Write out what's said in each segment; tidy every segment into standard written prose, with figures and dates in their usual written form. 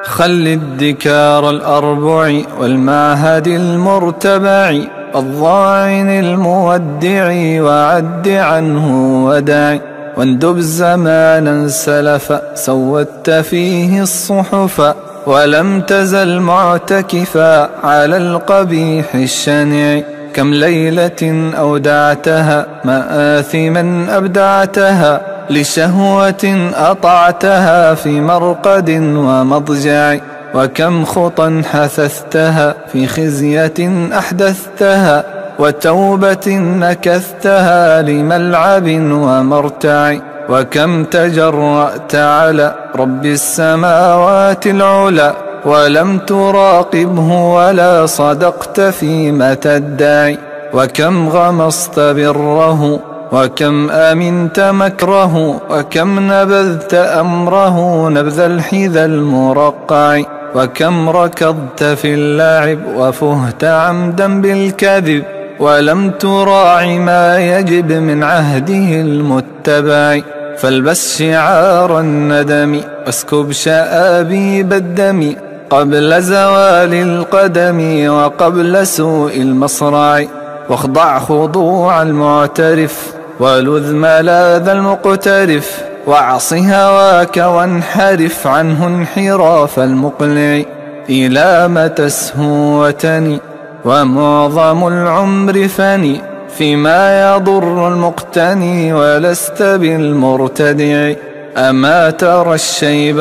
خل الذكار الأربع والمعهد المرتبع الضاعن المودع وعد عنه وداع واندب زمانا سلفا سودت فيه الصحفا ولم تزل معتكفا على القبيح الشنيع كم ليلة أودعتها مآثما أبدعتها لشهوة أطعتها في مرقد ومضجع وكم خطا حثثتها في خزية أحدثتها وتوبة نكثتها لملعب ومرتع وكم تجرأت على رب السماوات العلى ولم تراقبه ولا صدقت فيما تدعي وكم غمصت بره وكم أمنت مكره وكم نبذت أمره نبذ الحذا المرقع وكم ركضت في اللعب وفهت عمدا بالكذب ولم تراع ما يجب من عهده المتبع فالبس شعار الندم واسكب شآبيب الدم قبل زوال القدم وقبل سوء المصرع واخضع خضوع المعترف ولذ ملاذ المقترف واعص هواك وانحرف عنه انحراف المقلع إلى متى السهوتني ومعظم العمر فني فيما يضر المقتني ولست بالمرتدع أما ترى الشيب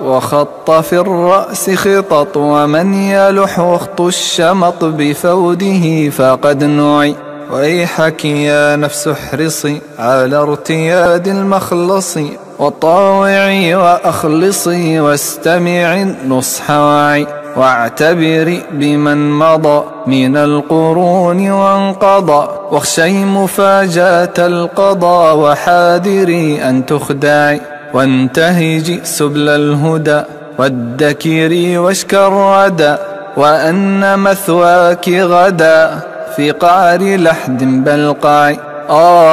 وخط في الرأس خطط ومن يلح وخط الشمط بفوده فقد نعي ويحك يا نفس احرصي على ارتياد المخلص وطاوعي وأخلصي واستمعي النصح وعي واعتبري بمن مضى من القرون وانقضى واخشي مفاجأة القضاء وحاذري أن تخدعي وانتهجي سبل الهدى وادكري واشكر ردى وأن مثواك غدا في قعر لحد بلقاع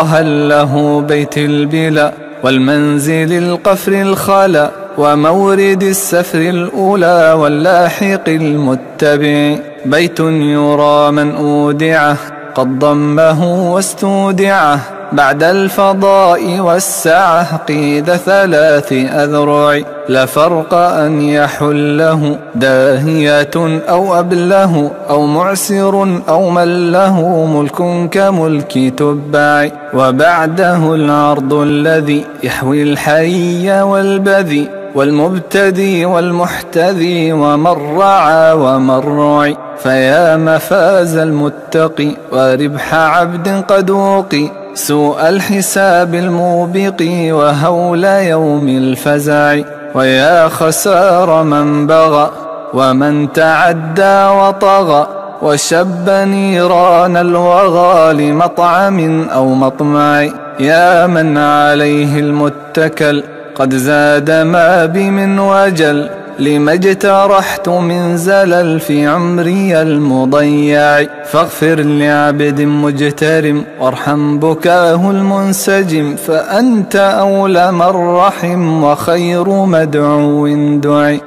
هل له بيت البلا والمنزل القفر الخلا ومورد السفر الأولى واللاحق المتبع بيت يرى من أودعه قد ضمه واستودعه بعد الفضاء والسعة قيد 3 أذرع لا فرق أن يحله داهية أو أبله أو معسر أو من له ملك كملك تبع وبعده العرض الذي يحوي الحي والبذي والمبتدي والمحتذي ومن رعى ومن رعي فيا مفاز المتقي وربح عبد قد وقي سوء الحساب الموبق وهول يوم الفزع ويا خسار من بغى ومن تعدى وطغى وشب نيران الوغى لمطعم أو مطمع يا من عليه المتكل قد زاد ما بي من وجل لما اجترحت من زلل في عمري المضيع فاغفر لعبد مجترم وارحم بكاه المنسجم فأنت أولى من رحم وخير مدعو دعي